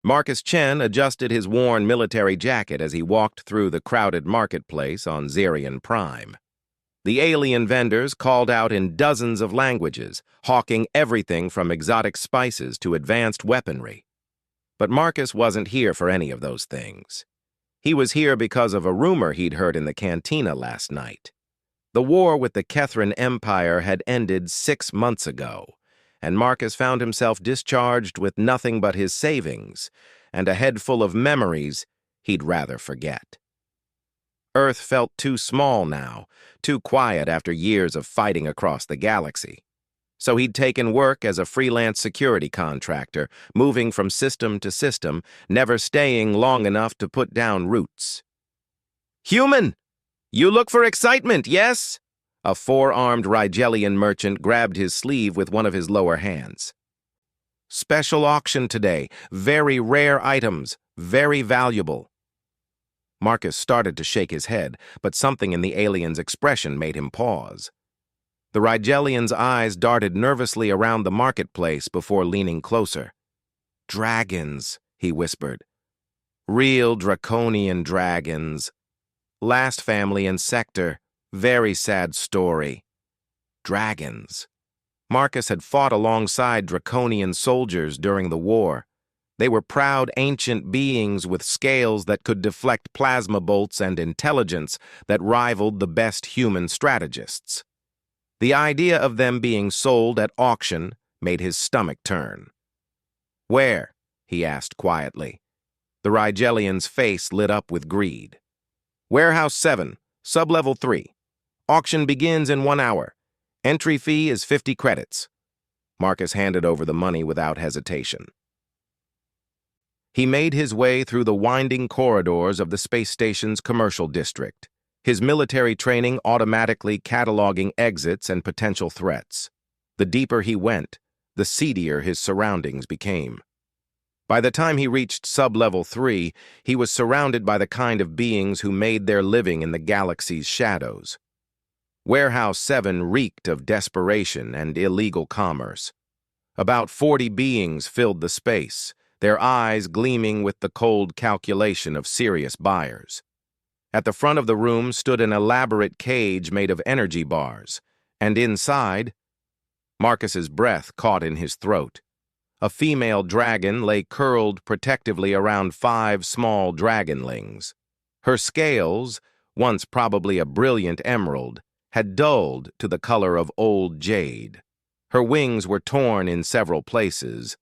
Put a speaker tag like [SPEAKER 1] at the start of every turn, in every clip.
[SPEAKER 1] Marcus Chen adjusted his worn military jacket as he walked through the crowded marketplace on Zerion Prime. The alien vendors called out in dozens of languages, hawking everything from exotic spices to advanced weaponry. But Marcus wasn't here for any of those things. He was here because of a rumor he'd heard in the cantina last night. The war with the Kethran Empire had ended 6 months ago, and Marcus found himself discharged with nothing but his savings and a head full of memories he'd rather forget. Earth felt too small now, too quiet after years of fighting across the galaxy. So he'd taken work as a freelance security contractor, moving from system to system, never staying long enough to put down roots. "Human! You look for excitement, yes?" A four-armed Rigelian merchant grabbed his sleeve with one of his lower hands. "Special auction today. Very rare items. Very valuable." Marcus started to shake his head, but something in the alien's expression made him pause. The Rigelian's eyes darted nervously around the marketplace before leaning closer. "Dragons," he whispered. "Real draconian dragons. Last family in sector. Very sad story. Dragons." Marcus had fought alongside draconian soldiers during the war. They were proud ancient beings with scales that could deflect plasma bolts and intelligence that rivaled the best human strategists. The idea of them being sold at auction made his stomach turn. "Where?" he asked quietly. The Rigelian's face lit up with greed. "Warehouse 7, Sublevel 3. Auction begins in 1 hour. Entry fee is 50 credits. Marcus handed over the money without hesitation. He made his way through the winding corridors of the space station's commercial district, his military training automatically cataloging exits and potential threats. The deeper he went, the seedier his surroundings became. By the time he reached Sublevel 3, he was surrounded by the kind of beings who made their living in the galaxy's shadows. Warehouse 7 reeked of desperation and illegal commerce. About 40 beings filled the space, their eyes gleaming with the cold calculation of serious buyers. At the front of the room stood an elaborate cage made of energy bars, and inside, Marcus's breath caught in his throat. A female dragon lay curled protectively around 5 small dragonlings. Her scales, once probably a brilliant emerald, had dulled to the color of old jade. Her wings were torn in several places,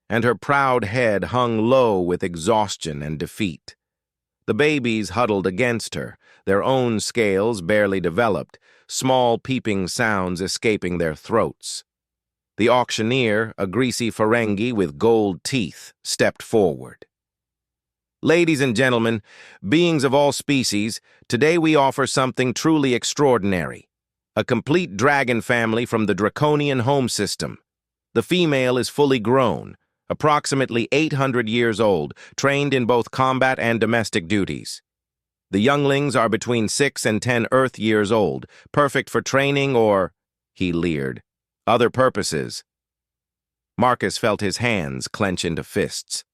[SPEAKER 1] and her proud head hung low with exhaustion and defeat. The babies huddled against her, their own scales barely developed, small peeping sounds escaping their throats. The auctioneer, a greasy Ferengi with gold teeth, stepped forward. "Ladies and gentlemen, beings of all species, today we offer something truly extraordinary. A complete dragon family from the Draconian home system. The female is fully grown, approximately 800 years old, trained in both combat and domestic duties. The younglings are between 6 and 10 Earth years old, perfect for training or," he leered, "other purposes." Marcus felt his hands clench into fists.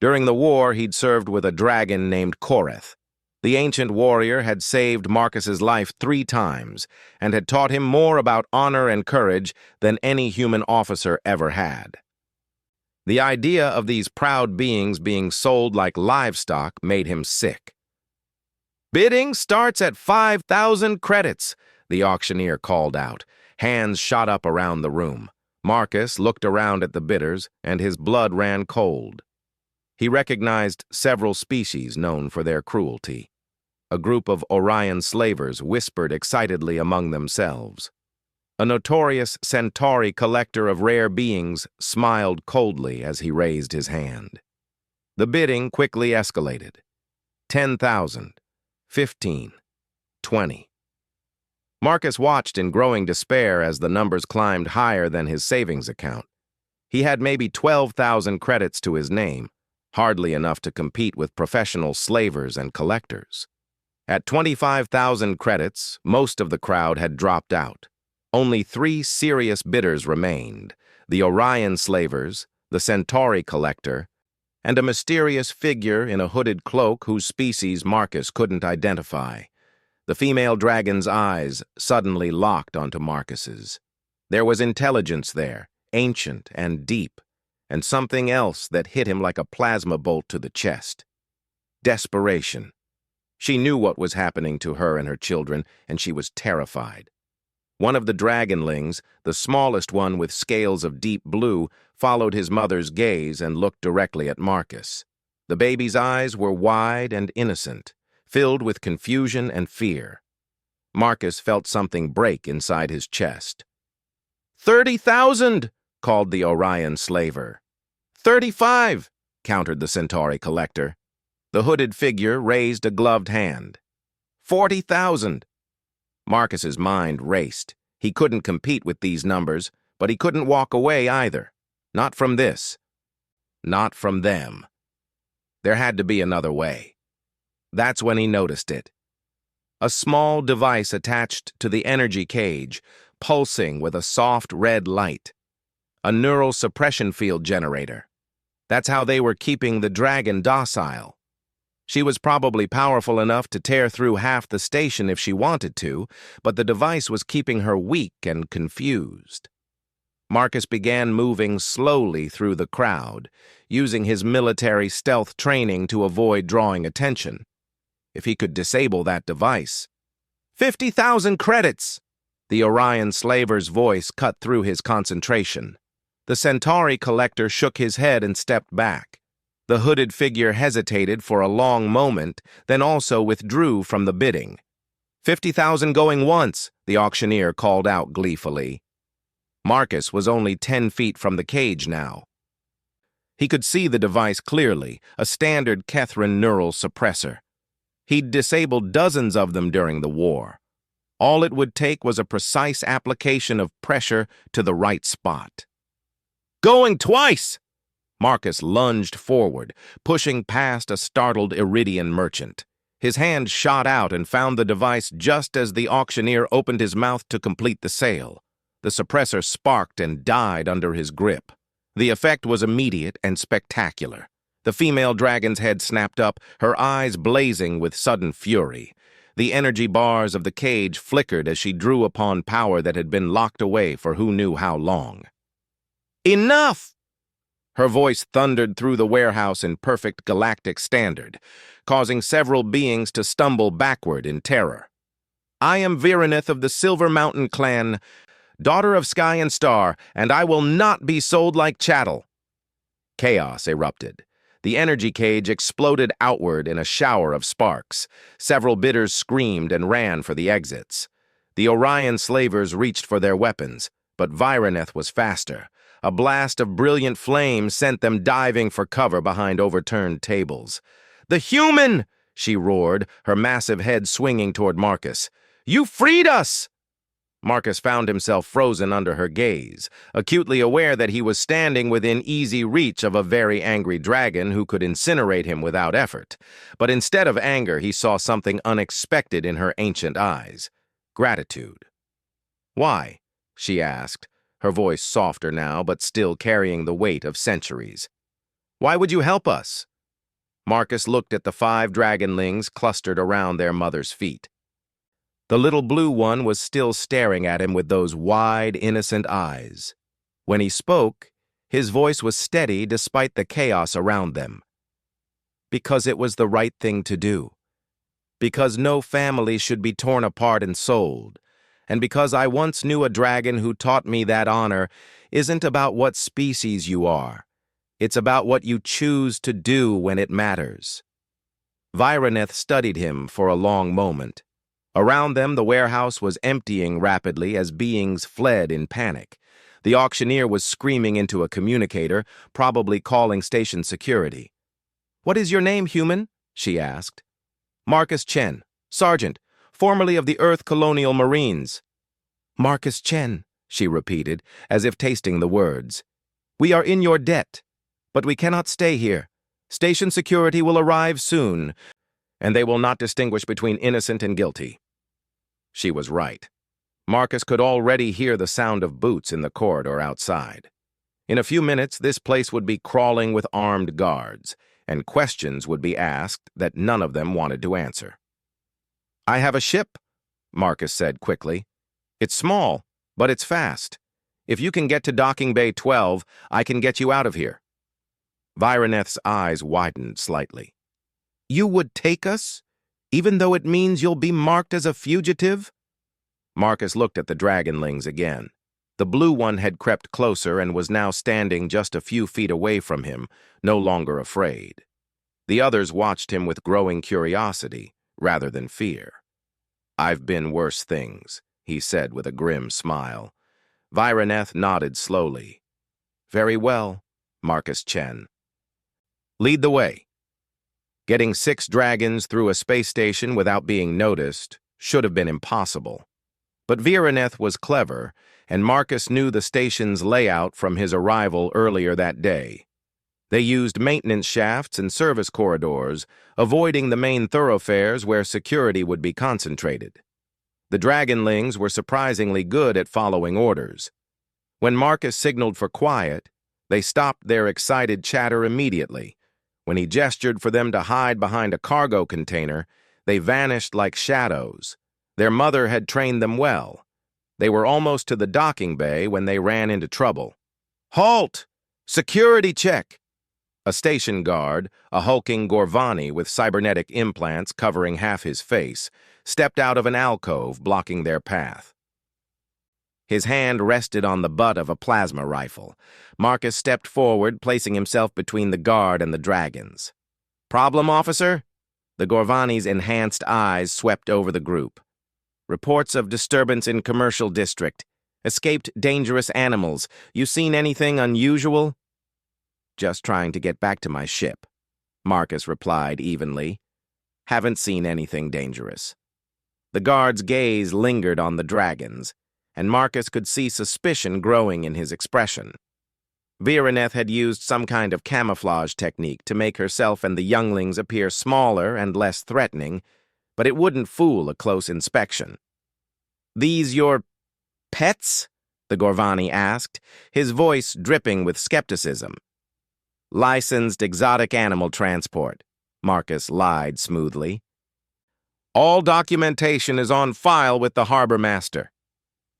[SPEAKER 1] During the war, he'd served with a dragon named Koreth. The ancient warrior had saved Marcus's life 3 times and had taught him more about honor and courage than any human officer ever had. The idea of these proud beings being sold like livestock made him sick. "Bidding starts at 5,000 credits, the auctioneer called out. Hands shot up around the room. Marcus looked around at the bidders, and his blood ran cold. He recognized several species known for their cruelty. A group of Orion slavers whispered excitedly among themselves. A notorious Centauri collector of rare beings smiled coldly as he raised his hand. The bidding quickly escalated. 10,000, 15, 20. Marcus watched in growing despair as the numbers climbed higher than his savings account. He had maybe 12,000 credits to his name, hardly enough to compete with professional slavers and collectors. At 25,000 credits, most of the crowd had dropped out. Only 3 serious bidders remained: the Orion slavers, the Centauri collector, and a mysterious figure in a hooded cloak whose species Marcus couldn't identify. The female dragon's eyes suddenly locked onto Marcus's. There was intelligence there, ancient and deep, and something else that hit him like a plasma bolt to the chest. Desperation. She knew what was happening to her and her children, and she was terrified. One of the dragonlings, the smallest one with scales of deep blue, followed his mother's gaze and looked directly at Marcus. The baby's eyes were wide and innocent, filled with confusion and fear. Marcus felt something break inside his chest. 30,000! Called the Orion slaver. 35! Countered the Centauri collector. The hooded figure raised a gloved hand. 40,000! Marcus's mind raced. He couldn't compete with these numbers, but he couldn't walk away either. Not from this. Not from them. There had to be another way. That's when he noticed it. A small device attached to the energy cage, pulsing with a soft red light. A neural suppression field generator. That's how they were keeping the dragon docile. She was probably powerful enough to tear through half the station if she wanted to, but the device was keeping her weak and confused. Marcus began moving slowly through the crowd, using his military stealth training to avoid drawing attention. If he could disable that device. 50,000 credits! The Orion slaver's voice cut through his concentration. The Centauri collector shook his head and stepped back. The hooded figure hesitated for a long moment, then also withdrew from the bidding. 50,000 going once, the auctioneer called out gleefully. Marcus was only 10 feet from the cage now. He could see the device clearly, a standard Kethran neural suppressor. He'd disabled dozens of them during the war. All it would take was a precise application of pressure to the right spot. Going twice! Marcus lunged forward, pushing past a startled Iridian merchant. His hand shot out and found the device just as the auctioneer opened his mouth to complete the sale. The suppressor sparked and died under his grip. The effect was immediate and spectacular. The female dragon's head snapped up, her eyes blazing with sudden fury. The energy bars of the cage flickered as she drew upon power that had been locked away for who knew how long. Enough! Her voice thundered through the warehouse in perfect galactic standard, causing several beings to stumble backward in terror. I am Virenith of the Silver Mountain clan, daughter of Sky and Star, and I will not be sold like chattel. Chaos erupted. The energy cage exploded outward in a shower of sparks. Several bidders screamed and ran for the exits. The Orion slavers reached for their weapons, but Virenith was faster. A blast of brilliant flame sent them diving for cover behind overturned tables. "The human!" she roared, her massive head swinging toward Marcus. "You freed us!" Marcus found himself frozen under her gaze, acutely aware that he was standing within easy reach of a very angry dragon who could incinerate him without effort. But instead of anger, he saw something unexpected in her ancient eyes. Gratitude. "Why?" she asked, her voice softer now, but still carrying the weight of centuries. "Why would you help us?" Marcus looked at the 5 dragonlings clustered around their mother's feet. The little blue one was still staring at him with those wide, innocent eyes. When he spoke, his voice was steady despite the chaos around them. Because it was the right thing to do. Because no family should be torn apart and sold. And because I once knew a dragon who taught me that honor isn't about what species you are. It's about what you choose to do when it matters. Virenith studied him for a long moment. Around them, the warehouse was emptying rapidly as beings fled in panic. The auctioneer was screaming into a communicator, probably calling station security. "What is your name, human?" she asked. "Marcus Chen, Sergeant, formerly of the Earth Colonial Marines." "Marcus Chen," she repeated, as if tasting the words. "We are in your debt, but we cannot stay here. Station security will arrive soon, and they will not distinguish between innocent and guilty." She was right. Marcus could already hear the sound of boots in the corridor outside. In a few minutes, this place would be crawling with armed guards, and questions would be asked that none of them wanted to answer. "I have a ship," Marcus said quickly. "It's small, but it's fast. If you can get to Docking Bay 12, I can get you out of here." Viraneth's eyes widened slightly. "You would take us, even though it means you'll be marked as a fugitive?" Marcus looked at the dragonlings again. The blue one had crept closer and was now standing just a few feet away from him, no longer afraid. The others watched him with growing curiosity, rather than fear. "I've been worse things," he said with a grim smile. Viraneth nodded slowly. "Very well, Marcus Chen. Lead the way." Getting 6 dragons through a space station without being noticed should have been impossible. But Viraneth was clever, and Marcus knew the station's layout from his arrival earlier that day. They used maintenance shafts and service corridors, avoiding the main thoroughfares where security would be concentrated. The dragonlings were surprisingly good at following orders. When Marcus signaled for quiet, they stopped their excited chatter immediately. When he gestured for them to hide behind a cargo container, they vanished like shadows. Their mother had trained them well. They were almost to the docking bay when they ran into trouble. "Halt! Security check!" A station guard, a hulking Gorvani with cybernetic implants covering half his face, stepped out of an alcove blocking their path. His hand rested on the butt of a plasma rifle. Marcus stepped forward, placing himself between the guard and the dragons. "Problem, officer?" The Gorvani's enhanced eyes swept over the group. "Reports of disturbance in commercial district. Escaped dangerous animals. You seen anything unusual?" "Just trying to get back to my ship," Marcus replied evenly. "Haven't seen anything dangerous." The guard's gaze lingered on the dragons, and Marcus could see suspicion growing in his expression. Viraneth had used some kind of camouflage technique to make herself and the younglings appear smaller and less threatening, but it wouldn't fool a close inspection. "These your pets?" the Gorvani asked, his voice dripping with skepticism. "Licensed exotic animal transport," Marcus lied smoothly. "All documentation is on file with the harbor master."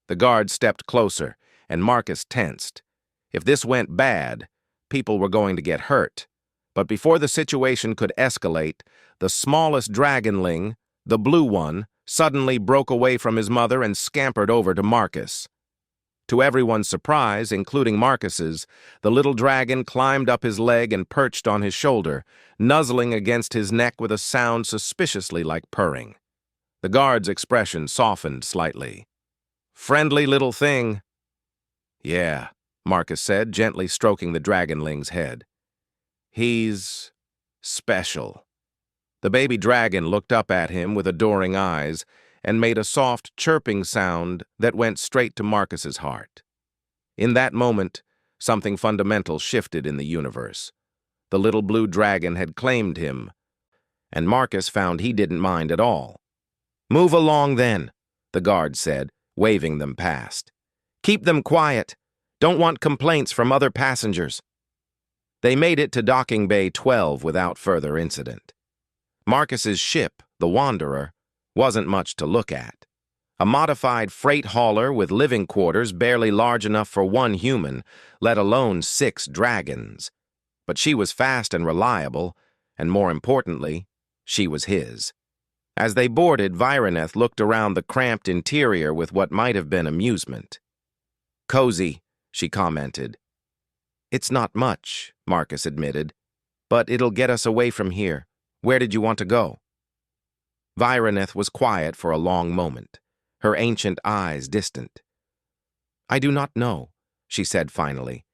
[SPEAKER 1] The guard stepped closer, and Marcus tensed. If this went bad, people were going to get hurt. But before the situation could escalate, the smallest dragonling, the blue one, suddenly broke away from his mother and scampered over to Marcus. To everyone's surprise, including Marcus's, the little dragon climbed up his leg and perched on his shoulder, nuzzling against his neck with a sound suspiciously like purring. The guard's expression softened slightly. "Friendly little thing." "Yeah," Marcus said, gently stroking the dragonling's head. "He's special." The baby dragon looked up at him with adoring eyes and made a soft chirping sound that went straight to Marcus's heart. In that moment, something fundamental shifted in the universe. The little blue dragon had claimed him, and Marcus found he didn't mind at all. "Move along then," the guard said, waving them past. "Keep them quiet. Don't want complaints from other passengers." They made it to Docking Bay 12 without further incident. Marcus's ship, the Wanderer, wasn't much to look at. A modified freight hauler with living quarters barely large enough for one human, let alone 6 dragons. But she was fast and reliable, and more importantly, she was his. As they boarded, Viraneth looked around the cramped interior with what might have been amusement. "Cozy," she commented. "It's not much," Marcus admitted, "but it'll get us away from here. Where did you want to go?" Viraneth was quiet for a long moment, her ancient eyes distant. "I do not know," she said finally.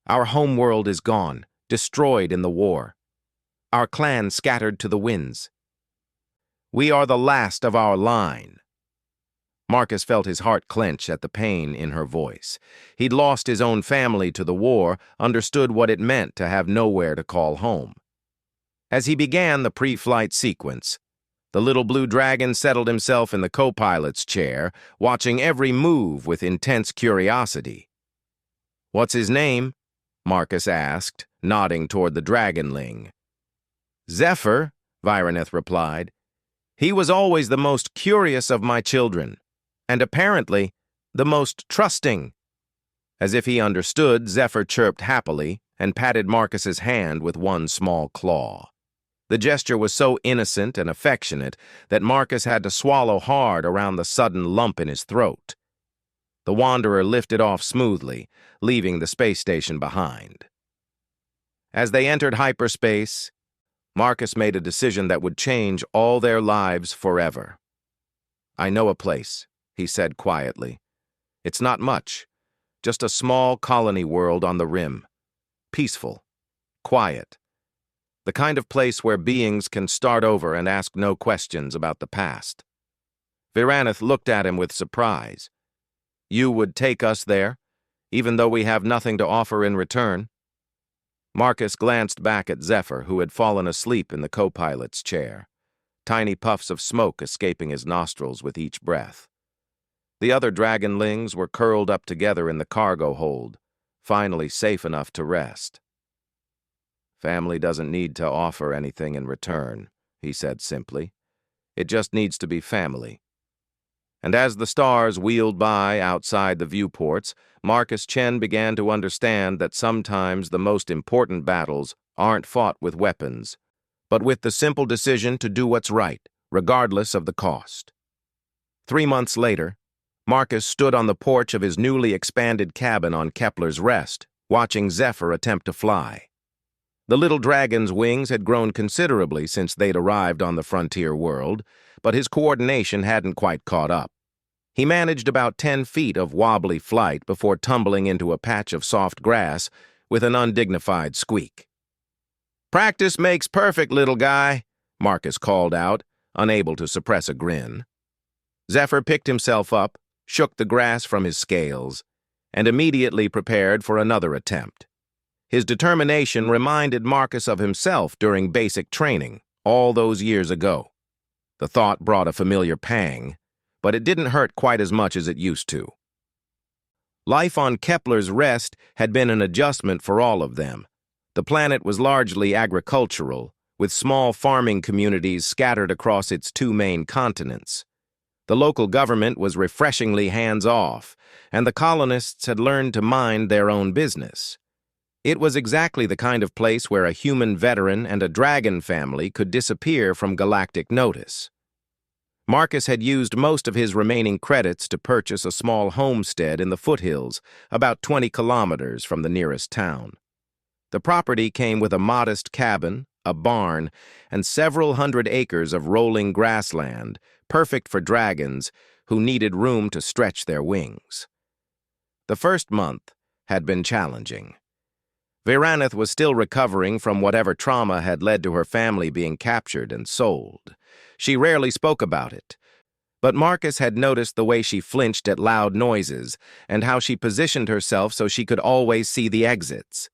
[SPEAKER 1] "Our home world is gone, destroyed in the war. Our clan scattered to the winds. We are the last of our line." Marcus felt his heart clench at the pain in her voice. He'd lost his own family to the war, understood what it meant to have nowhere to call home. As he began the pre-flight sequence, the little blue dragon settled himself in the co-pilot's chair, watching every move with intense curiosity. "What's his name?" Marcus asked, nodding toward the dragonling. "Zephyr," Virenith replied. "He was always the most curious of my children, and apparently the most trusting." As if he understood, Zephyr chirped happily and patted Marcus's hand with one small claw. The gesture was so innocent and affectionate that Marcus had to swallow hard around the sudden lump in his throat. The Wanderer lifted off smoothly, leaving the space station behind. As they entered hyperspace, Marcus made a decision that would change all their lives forever. "I know a place," he said quietly. "It's not much, just a small colony world on the rim. Peaceful, quiet. The kind of place where beings can start over and ask no questions about the past." Virenith looked at him with surprise. "You would take us there, even though we have nothing to offer in return?" Marcus glanced back at Zephyr, who had fallen asleep in the co-pilot's chair, tiny puffs of smoke escaping his nostrils with each breath. The other dragonlings were curled up together in the cargo hold, finally safe enough to rest. "Family doesn't need to offer anything in return," he said simply. "It just needs to be family." And as the stars wheeled by outside the viewports, Marcus Chen began to understand that sometimes the most important battles aren't fought with weapons, but with the simple decision to do what's right, regardless of the cost. 3 months later, Marcus stood on the porch of his newly expanded cabin on Kepler's Rest, watching Zephyr attempt to fly. The little dragon's wings had grown considerably since they'd arrived on the frontier world, but his coordination hadn't quite caught up. He managed about 10 feet of wobbly flight before tumbling into a patch of soft grass with an undignified squeak. "Practice makes perfect, little guy," Marcus called out, unable to suppress a grin. Zephyr picked himself up, shook the grass from his scales, and immediately prepared for another attempt. His determination reminded Marcus of himself during basic training, all those years ago. The thought brought a familiar pang, but it didn't hurt quite as much as it used to. Life on Kepler's Rest had been an adjustment for all of them. The planet was largely agricultural, with small farming communities scattered across its 2 main continents. The local government was refreshingly hands-off, and the colonists had learned to mind their own business. It was exactly the kind of place where a human veteran and a dragon family could disappear from galactic notice. Marcus had used most of his remaining credits to purchase a small homestead in the foothills, about 20 kilometers from the nearest town. The property came with a modest cabin, a barn, and several hundred acres of rolling grassland, perfect for dragons who needed room to stretch their wings. The first month had been challenging. Virenith was still recovering from whatever trauma had led to her family being captured and sold. She rarely spoke about it, but Marcus had noticed the way she flinched at loud noises and how she positioned herself so she could always see the exits.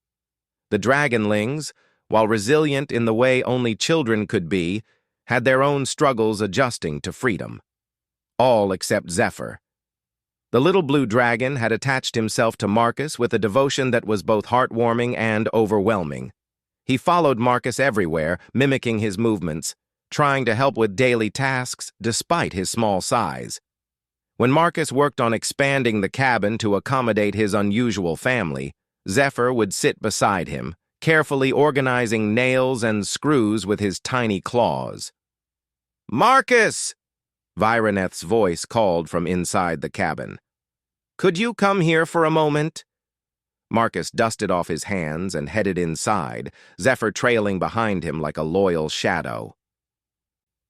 [SPEAKER 1] The dragonlings, while resilient in the way only children could be, had their own struggles adjusting to freedom. All except Zephyr. The little blue dragon had attached himself to Marcus with a devotion that was both heartwarming and overwhelming. He followed Marcus everywhere, mimicking his movements, trying to help with daily tasks despite his small size. When Marcus worked on expanding the cabin to accommodate his unusual family, Zephyr would sit beside him, carefully organizing nails and screws with his tiny claws. "Marcus!" Vireneth's voice called from inside the cabin. "Could you come here for a moment?" Marcus dusted off his hands and headed inside, Zephyr trailing behind him like a loyal shadow.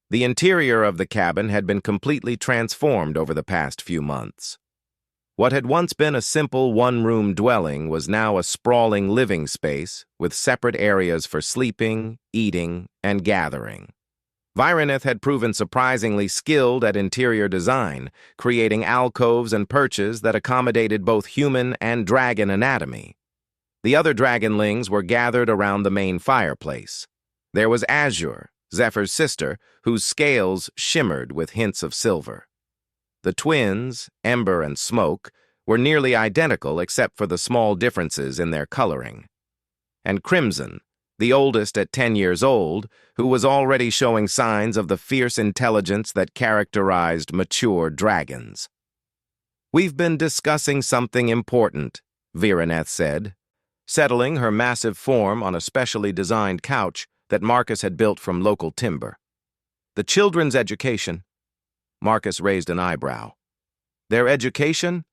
[SPEAKER 1] The interior of the cabin had been completely transformed over the past few months. What had once been a simple one-room dwelling was now a sprawling living space with separate areas for sleeping, eating, and gathering. Virenith had proven surprisingly skilled at interior design, creating alcoves and perches that accommodated both human and dragon anatomy. The other dragonlings were gathered around the main fireplace. There was Azure, Zephyr's sister, whose scales shimmered with hints of silver. The twins, Ember and Smoke, were nearly identical except for the small differences in their coloring. And Crimson, the oldest at 10 years old, who was already showing signs of the fierce intelligence that characterized mature dragons. "We've been discussing something important," Vireneth said, settling her massive form on a specially designed couch that Marcus had built from local timber. "The children's education." Marcus raised an eyebrow. "Their education?"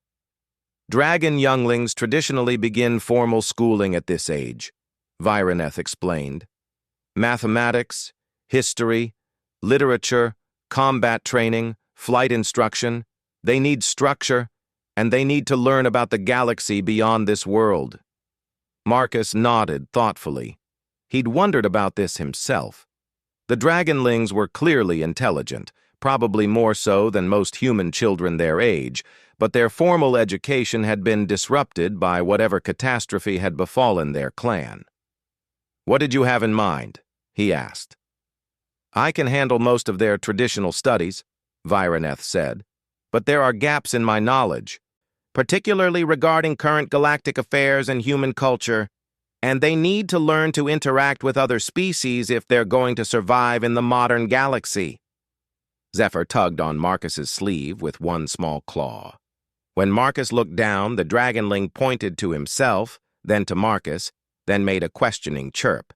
[SPEAKER 1] "Dragon younglings traditionally begin formal schooling at this age," Vireneth explained. "Mathematics, history, literature, combat training, flight instruction. They need structure, and they need to learn about the galaxy beyond this world." Marcus nodded thoughtfully. He'd wondered about this himself. The dragonlings were clearly intelligent, probably more so than most human children their age, but their formal education had been disrupted by whatever catastrophe had befallen their clan. "What did you have in mind?" he asked. "I can handle most of their traditional studies," Vireneth said, "but there are gaps in my knowledge, particularly regarding current galactic affairs and human culture, and they need to learn to interact with other species if they're going to survive in the modern galaxy." Zephyr tugged on Marcus's sleeve with one small claw. When Marcus looked down, the dragonling pointed to himself, then to Marcus, then made a questioning chirp.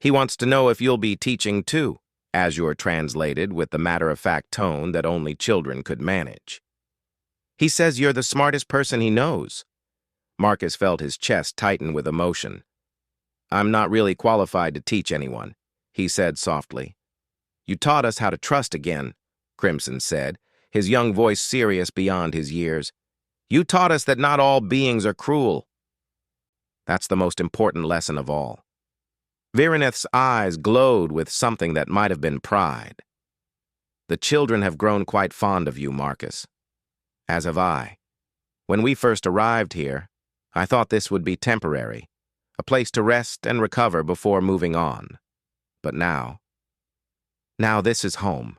[SPEAKER 1] "He wants to know if you'll be teaching too," Azure translated with the matter-of-fact tone that only children could manage. "He says you're the smartest person he knows." Marcus felt his chest tighten with emotion. "I'm not really qualified to teach anyone," he said softly. "You taught us how to trust again," Crimson said, his young voice serious beyond his years. "You taught us that not all beings are cruel. That's the most important lesson of all." Vireneth's eyes glowed with something that might have been pride. "The children have grown quite fond of you, Marcus. As have I. When we first arrived here, I thought this would be temporary, a place to rest and recover before moving on. But now this is home,"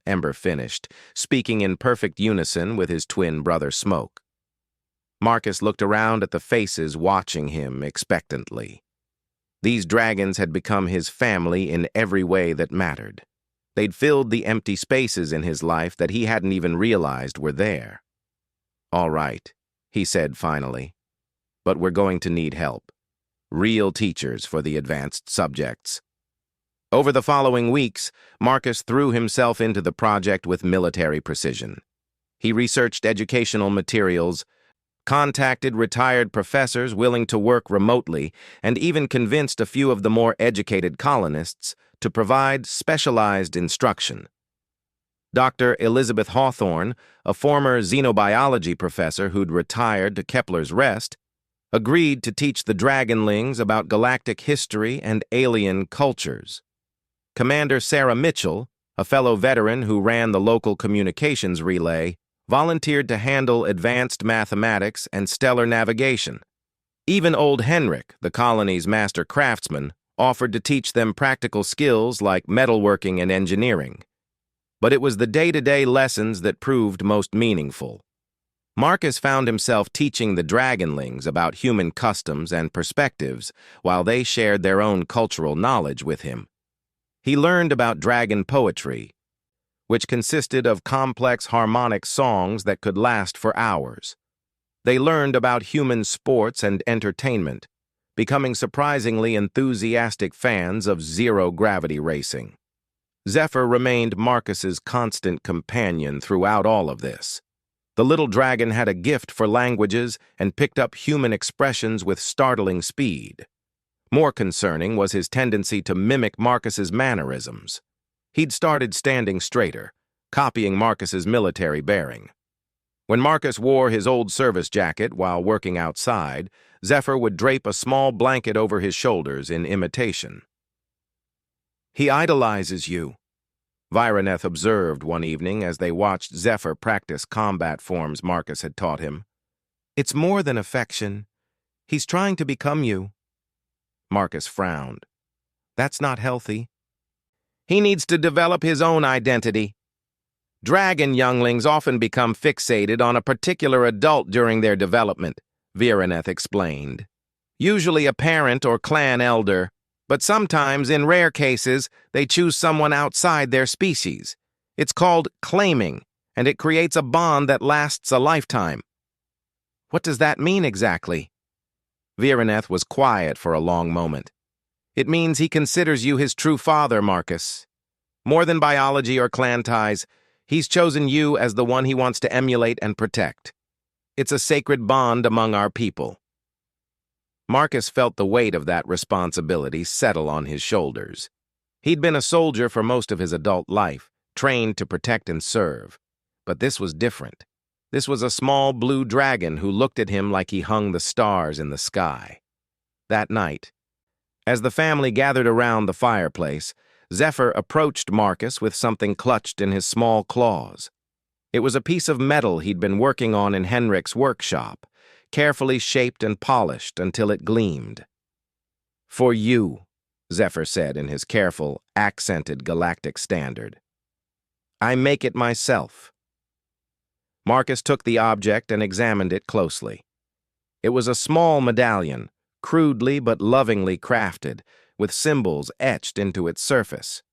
[SPEAKER 1] Ember finished, speaking in perfect unison with his twin brother Smoke. Marcus looked around at the faces watching him expectantly. These dragons had become his family in every way that mattered. They'd filled the empty spaces in his life that he hadn't even realized were there. "All right," he said finally, "but we're going to need help. Real teachers for the advanced subjects." Over the following weeks, Marcus threw himself into the project with military precision. He researched educational materials, contacted retired professors willing to work remotely, and even convinced a few of the more educated colonists to provide specialized instruction. Dr. Elizabeth Hawthorne, a former xenobiology professor who'd retired to Kepler's Rest, agreed to teach the dragonlings about galactic history and alien cultures. Commander Sarah Mitchell, a fellow veteran who ran the local communications relay, volunteered to handle advanced mathematics and stellar navigation. Even old Henrik, the colony's master craftsman, offered to teach them practical skills like metalworking and engineering. But it was the day-to-day lessons that proved most meaningful. Marcus found himself teaching the dragonlings about human customs and perspectives while they shared their own cultural knowledge with him. He learned about dragon poetry, which consisted of complex harmonic songs that could last for hours. They learned about human sports and entertainment, becoming surprisingly enthusiastic fans of zero-gravity racing. Zephyr remained Marcus's constant companion throughout all of this. The little dragon had a gift for languages and picked up human expressions with startling speed. More concerning was his tendency to mimic Marcus's mannerisms. He'd started standing straighter, copying Marcus's military bearing. When Marcus wore his old service jacket while working outside, Zephyr would drape a small blanket over his shoulders in imitation. "He idolizes you," Vireneth observed one evening as they watched Zephyr practice combat forms Marcus had taught him. "It's more than affection. He's trying to become you." Marcus frowned. "That's not healthy." "He needs to develop his own identity." Dragon younglings often become fixated on a particular adult during their development, Vireneth explained. Usually a parent or clan elder, but sometimes, in rare cases, they choose someone outside their species. It's called claiming, and it creates a bond that lasts a lifetime. What does that mean exactly? Vireneth was quiet for a long moment. It means he considers you his true father, Marcus. More than biology or clan ties, he's chosen you as the one he wants to emulate and protect. It's a sacred bond among our people. Marcus felt the weight of that responsibility settle on his shoulders. He'd been a soldier for most of his adult life, trained to protect and serve. But this was different. This was a small blue dragon who looked at him like he hung the stars in the sky. That night, as the family gathered around the fireplace, Zephyr approached Marcus with something clutched in his small claws. It was a piece of metal he'd been working on in Henrik's workshop, carefully shaped and polished until it gleamed. "For you," Zephyr said in his careful, accented galactic standard. "I make it myself." Marcus took the object and examined it closely. It was a small medallion, crudely but lovingly crafted, with symbols etched into its surface.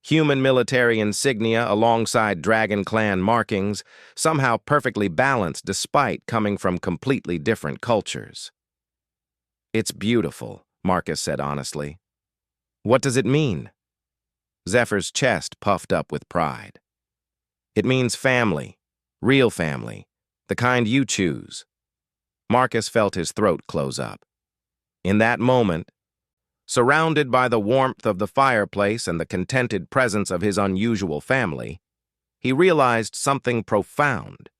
[SPEAKER 1] Human military insignia alongside Dragon Clan markings, somehow perfectly balanced despite coming from completely different cultures. "It's beautiful," Marcus said honestly. "What does it mean?" Zephyr's chest puffed up with pride. "It means family, real family, the kind you choose." Marcus felt his throat close up. In that moment, surrounded by the warmth of the fireplace and the contented presence of his unusual family, he realized something profound.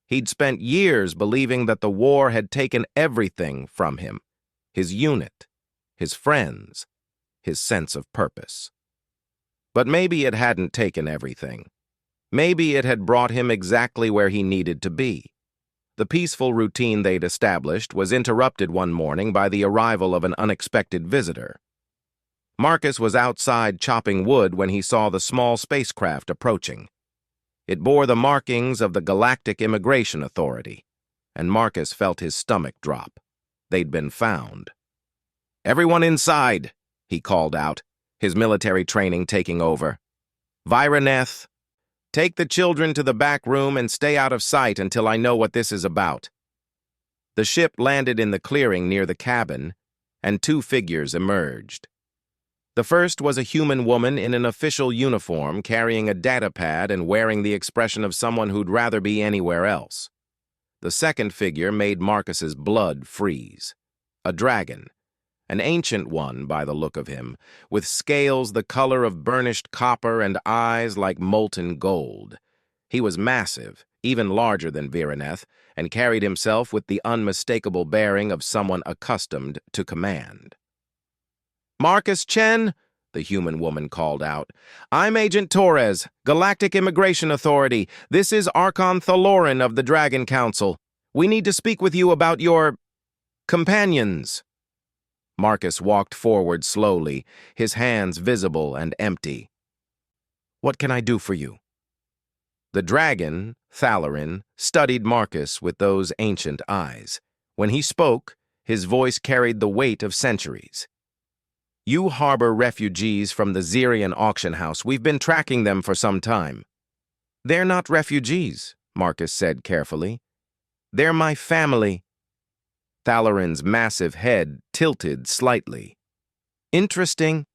[SPEAKER 1] He'd spent years believing that the war had taken everything from him: his unit, his friends, his sense of purpose. But maybe it hadn't taken everything. Maybe it had brought him exactly where he needed to be. The peaceful routine they'd established was interrupted one morning by the arrival of an unexpected visitor. Marcus was outside chopping wood when he saw the small spacecraft approaching. It bore the markings of the Galactic Immigration Authority, and Marcus felt his stomach drop. They'd been found. "Everyone inside," he called out, his military training taking over. "Vireneth, take the children to the back room and stay out of sight until I know what this is about." The ship landed in the clearing near the cabin, and two figures emerged. The first was a human woman in an official uniform carrying a datapad and wearing the expression of someone who'd rather be anywhere else. The second figure made Marcus's blood freeze. A dragon. An ancient one, by the look of him, with scales the color of burnished copper and eyes like molten gold. He was massive, even larger than Vireneth, and carried himself with the unmistakable bearing of someone accustomed to command. "Marcus Chen," the human woman called out. "I'm Agent Torres, Galactic Immigration Authority. This is Archon Thalorin of the Dragon Council. We need to speak with you about your companions." Marcus walked forward slowly, his hands visible and empty. "What can I do for you?" The dragon, Thalorin, studied Marcus with those ancient eyes. When he spoke, his voice carried the weight of centuries. "You harbor refugees from the Zerian auction house. We've been tracking them for some time." "They're not refugees," Marcus said carefully. "They're my family." Thalorin's massive head tilted slightly. "Interesting.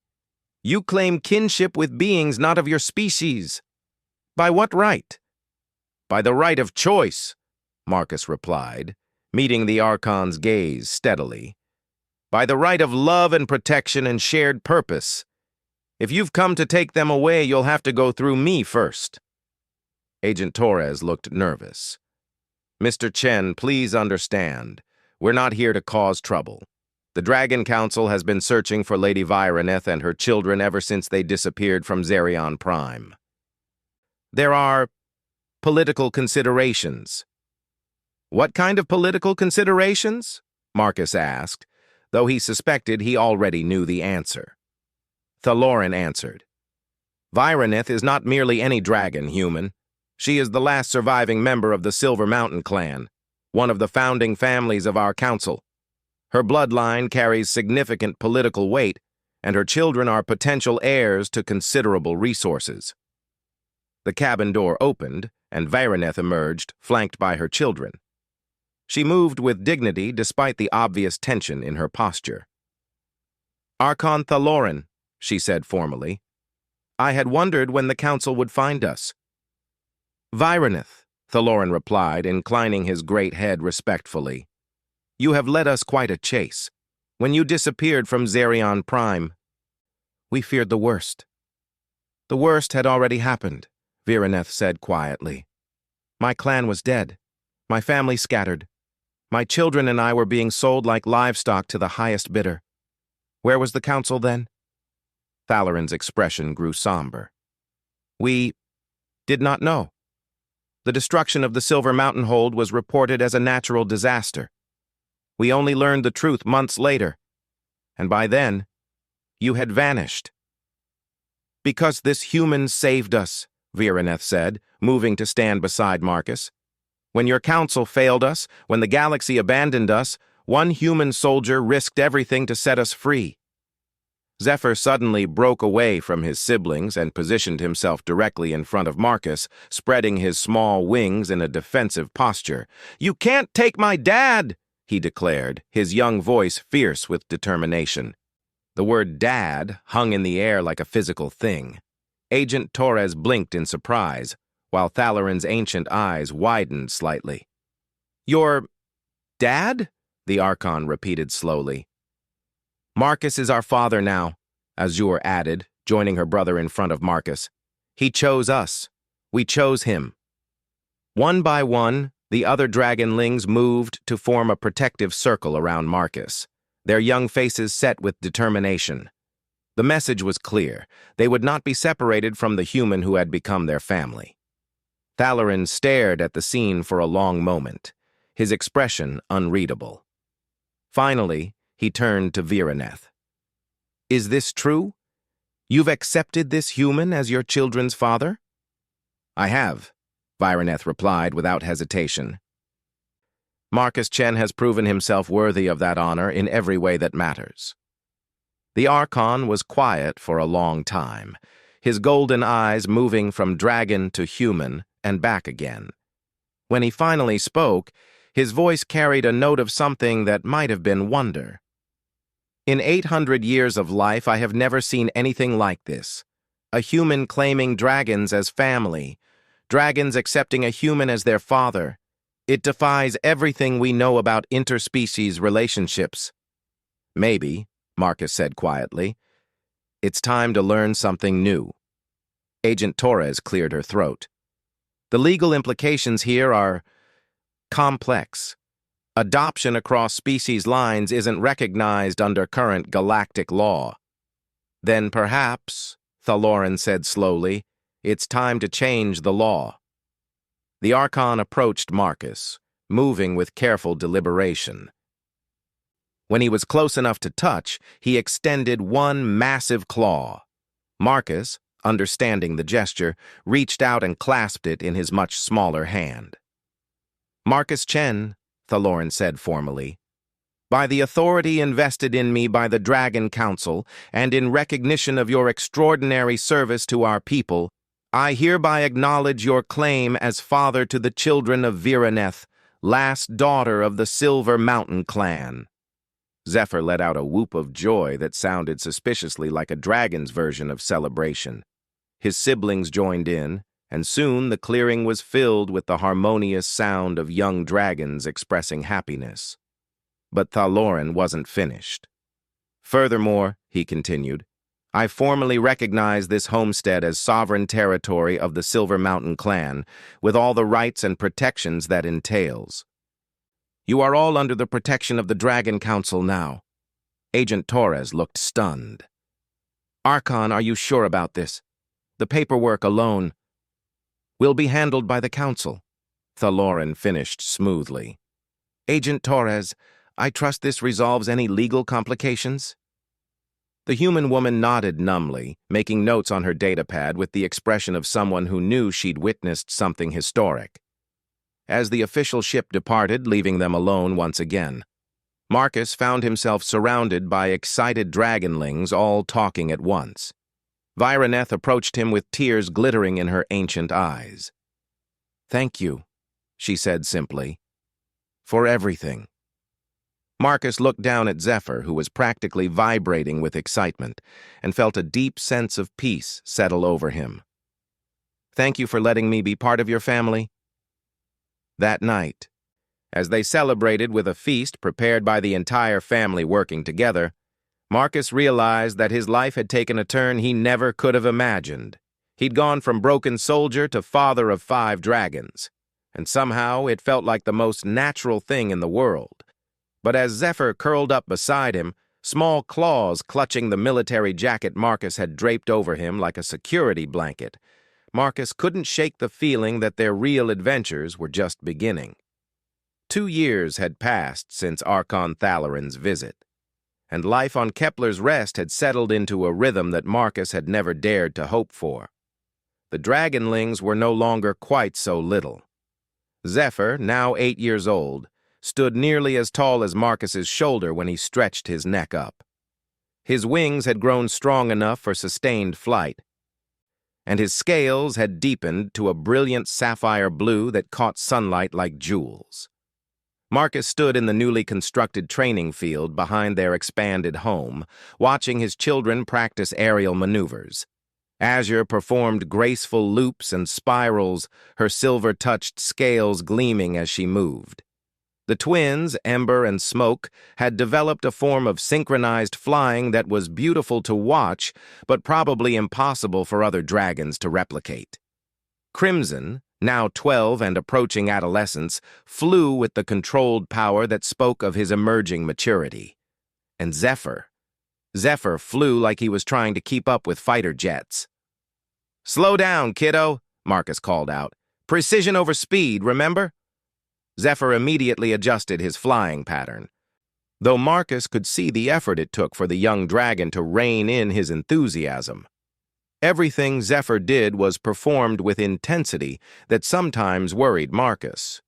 [SPEAKER 1] You claim kinship with beings not of your species. By what right?" "By the right of choice," Marcus replied, meeting the Archon's gaze steadily. "By the right of love and protection and shared purpose. If you've come to take them away, you'll have to go through me first." Agent Torres looked nervous. "Mr. Chen, please understand. We're not here to cause trouble. The Dragon Council has been searching for Lady Vireneth and her children ever since they disappeared from Zerion Prime. There are political considerations." "What kind of political considerations?" Marcus asked, though he suspected he already knew the answer. Thalorin answered. "Vireneth is not merely any dragon, human. She is the last surviving member of the Silver Mountain clan, one of the founding families of our council. Her bloodline carries significant political weight, and her children are potential heirs to considerable resources. The cabin door opened, and Vireneth emerged, flanked by her children. She moved with dignity despite the obvious tension in her posture. "Archon Thaloran," she said formally. "I had wondered when the council would find us." "Vireneth," Thaloran replied, inclining his great head respectfully. "You have led us quite a chase. When you disappeared from Zerion Prime, we feared the worst." "The worst had already happened," Vireneth said quietly. "My clan was dead. My family scattered. My children and I were being sold like livestock to the highest bidder. Where was the council then?" Thaloran's expression grew somber. "We did not know. The destruction of the Silver Mountain Hold was reported as a natural disaster. We only learned the truth months later, and by then, you had vanished." "Because this human saved us," Vireneth said, moving to stand beside Marcus. "When your council failed us, when the galaxy abandoned us, one human soldier risked everything to set us free." Zephyr suddenly broke away from his siblings and positioned himself directly in front of Marcus, spreading his small wings in a defensive posture. "You can't take my dad!" he declared, his young voice fierce with determination. The word "dad" hung in the air like a physical thing. Agent Torres blinked in surprise, while Thaloran's ancient eyes widened slightly. "Your dad?" the Archon repeated slowly. "Marcus is our father now," Azure added, joining her brother in front of Marcus. "He chose us. We chose him." One by one, the other dragonlings moved to form a protective circle around Marcus, their young faces set with determination. The message was clear. They would not be separated from the human who had become their family. Thaloran stared at the scene for a long moment, his expression unreadable. Finally, he turned to Vireneth. "Is this true? You've accepted this human as your children's father?" "I have," Vireneth replied without hesitation. "Marcus Chen has proven himself worthy of that honor in every way that matters." The Archon was quiet for a long time, his golden eyes moving from dragon to human and back again. When he finally spoke, his voice carried a note of something that might have been wonder. "In 800 years of life, I have never seen anything like this. A human claiming dragons as family, dragons accepting a human as their father. It defies everything we know about interspecies relationships." "Maybe," Marcus said quietly, "it's time to learn something new." Agent Torres cleared her throat. "The legal implications here are complex. Adoption across species lines isn't recognized under current galactic law." "Then perhaps," Thaloran said slowly, "it's time to change the law." The Archon approached Marcus, moving with careful deliberation. When he was close enough to touch, he extended one massive claw. Marcus, understanding the gesture, reached out and clasped it in his much smaller hand. "Marcus Chen," Thaloran said formally, "by the authority invested in me by the Dragon Council, and in recognition of your extraordinary service to our people, I hereby acknowledge your claim as father to the children of Vireneth, last daughter of the Silver Mountain clan." Zephyr let out a whoop of joy that sounded suspiciously like a dragon's version of celebration. His siblings joined in, and soon the clearing was filled with the harmonious sound of young dragons expressing happiness. But Thaloran wasn't finished. "Furthermore," he continued, "I formally recognize this homestead as sovereign territory of the Silver Mountain clan, with all the rights and protections that entails. You are all under the protection of the Dragon Council now." Agent Torres looked stunned. "Archon, are you sure about this? The paperwork alone will be handled by the Council," Thaloran finished smoothly. "Agent Torres, I trust this resolves any legal complications?" The human woman nodded numbly, making notes on her datapad with the expression of someone who knew she'd witnessed something historic. As the official ship departed, leaving them alone once again, Marcus found himself surrounded by excited dragonlings all talking at once. Vireneth approached him with tears glittering in her ancient eyes. "Thank you," she said simply, "for everything." Marcus looked down at Zephyr, who was practically vibrating with excitement, and felt a deep sense of peace settle over him. "Thank you for letting me be part of your family." That night, as they celebrated with a feast prepared by the entire family working together, Marcus realized that his life had taken a turn he never could have imagined. He'd gone from broken soldier to father of 5 dragons, and somehow it felt like the most natural thing in the world. But as Zephyr curled up beside him, small claws clutching the military jacket Marcus had draped over him like a security blanket, Marcus couldn't shake the feeling that their real adventures were just beginning. 2 years had passed since Archon Thalarin's visit, and life on Kepler's Rest had settled into a rhythm that Marcus had never dared to hope for. The dragonlings were no longer quite so little. Zephyr, now 8 years old, stood nearly as tall as Marcus's shoulder when he stretched his neck up. His wings had grown strong enough for sustained flight, and his scales had deepened to a brilliant sapphire blue that caught sunlight like jewels. Marcus stood in the newly constructed training field behind their expanded home, watching his children practice aerial maneuvers. Azure performed graceful loops and spirals, her silver-touched scales gleaming as she moved. The twins, Ember and Smoke, had developed a form of synchronized flying that was beautiful to watch, but probably impossible for other dragons to replicate. Crimson, now 12 and approaching adolescence, flew with the controlled power that spoke of his emerging maturity. And Zephyr flew like he was trying to keep up with fighter jets. "Slow down, kiddo," Marcus called out. "Precision over speed, remember?" Zephyr immediately adjusted his flying pattern, though Marcus could see the effort it took for the young dragon to rein in his enthusiasm. Everything Zephyr did was performed with intensity that sometimes worried Marcus.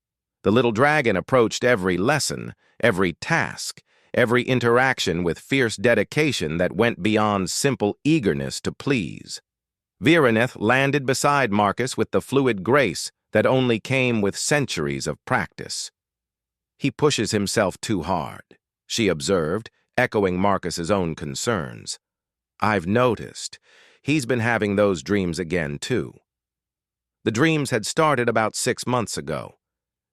[SPEAKER 1] The little dragon approached every lesson, every task, every interaction with fierce dedication that went beyond simple eagerness to please. Vireneth landed beside Marcus with the fluid grace that only came with centuries of practice. "He pushes himself too hard," she observed, echoing Marcus's own concerns. "I've noticed. He's been having those dreams again, too." The dreams had started about 6 months ago.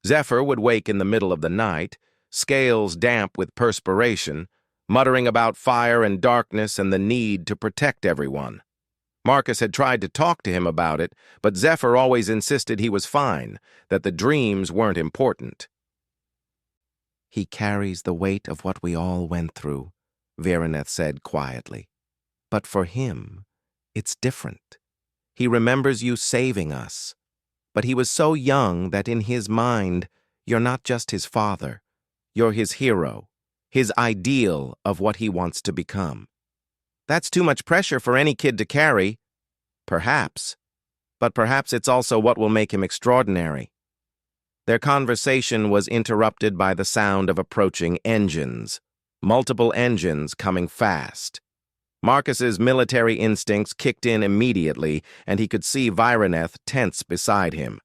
[SPEAKER 1] Zephyr would wake in the middle of the night, scales damp with perspiration, muttering about fire and darkness and the need to protect everyone. Marcus had tried to talk to him about it, but Zephyr always insisted he was fine, that the dreams weren't important. "He carries the weight of what we all went through," Vireneth said quietly. "But for him, it's different. He remembers you saving us. But he was so young that in his mind, you're not just his father. You're his hero, his ideal of what he wants to become." "That's too much pressure for any kid to carry." "Perhaps. But perhaps it's also what will make him extraordinary." Their conversation was interrupted by the sound of approaching engines, multiple engines coming fast. Marcus's military instincts kicked in immediately, and he could see Vireneth tense beside him.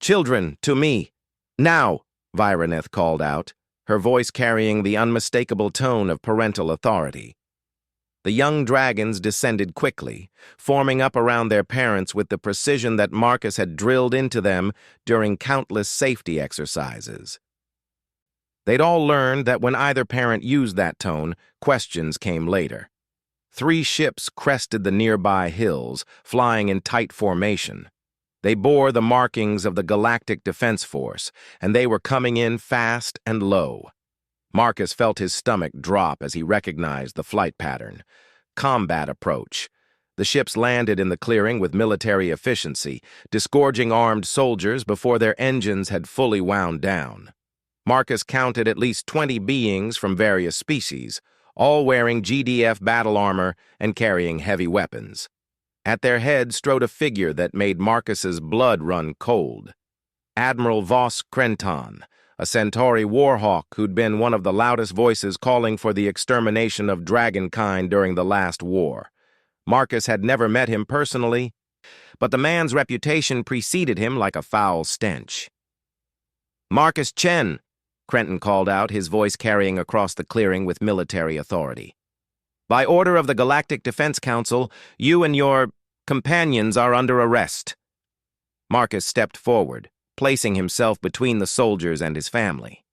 [SPEAKER 1] "Children, to me. Now," Vireneth called out, her voice carrying the unmistakable tone of parental authority. The young dragons descended quickly, forming up around their parents with the precision that Marcus had drilled into them during countless safety exercises. They'd all learned that when either parent used that tone, questions came later. 3 ships crested the nearby hills, flying in tight formation. They bore the markings of the Galactic Defense Force, and they were coming in fast and low. Marcus felt his stomach drop as he recognized the flight pattern. Combat approach. The ships landed in the clearing with military efficiency, disgorging armed soldiers before their engines had fully wound down. Marcus counted at least 20 beings from various species, all wearing GDF battle armor and carrying heavy weapons. At their head strode a figure that made Marcus's blood run cold. Admiral Vos Krenton, a Centauri warhawk who'd been one of the loudest voices calling for the extermination of dragonkind during the last war. Marcus had never met him personally, but the man's reputation preceded him like a foul stench. "Marcus Chen," Krenton called out, his voice carrying across the clearing with military authority. "By order of the Galactic Defense Council, you and your companions are under arrest." Marcus stepped forward, placing himself between the soldiers and his family.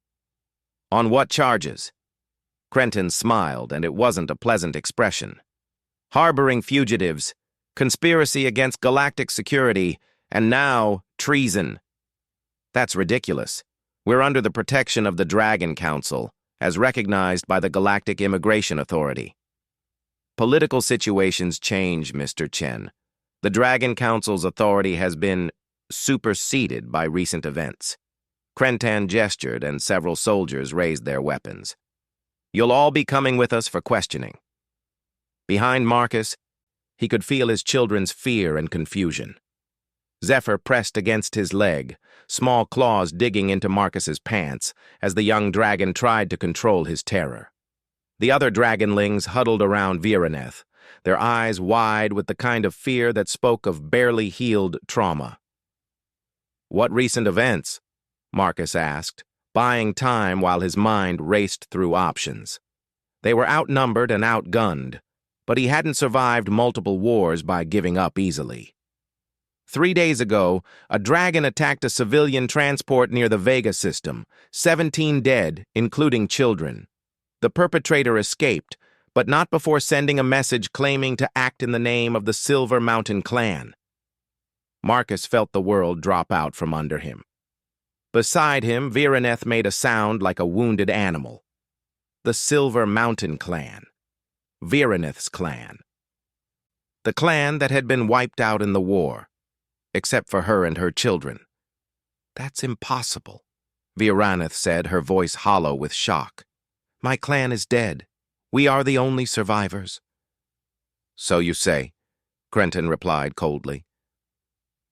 [SPEAKER 1] "On what charges?" Krenton smiled, and it wasn't a pleasant expression. "Harboring fugitives, conspiracy against galactic security, and now treason." "That's ridiculous. We're under the protection of the Dragon Council, as recognized by the Galactic Immigration Authority." "Political situations change, Mr. Chen. The Dragon Council's authority has been superseded by recent events." Krenton gestured, and several soldiers raised their weapons. "You'll all be coming with us for questioning." Behind Marcus, he could feel his children's fear and confusion. Zephyr pressed against his leg, small claws digging into Marcus's pants as the young dragon tried to control his terror. The other dragonlings huddled around Vireneth, their eyes wide with the kind of fear that spoke of barely healed trauma. "What recent events?" Marcus asked, buying time while his mind raced through options. They were outnumbered and outgunned, but he hadn't survived multiple wars by giving up easily. 3 days ago, a dragon attacked a civilian transport near the Vega system, 17 dead, including children. The perpetrator escaped, but not before sending a message claiming to act in the name of the Silver Mountain Clan. Marcus felt the world drop out from under him. Beside him, Vireneth made a sound like a wounded animal. The Silver Mountain Clan. Vireneth's clan. The clan that had been wiped out in the war, except for her and her children. "That's impossible," Vireneth said, her voice hollow with shock. "My clan is dead. We are the only survivors." "So you say," Krenton replied coldly.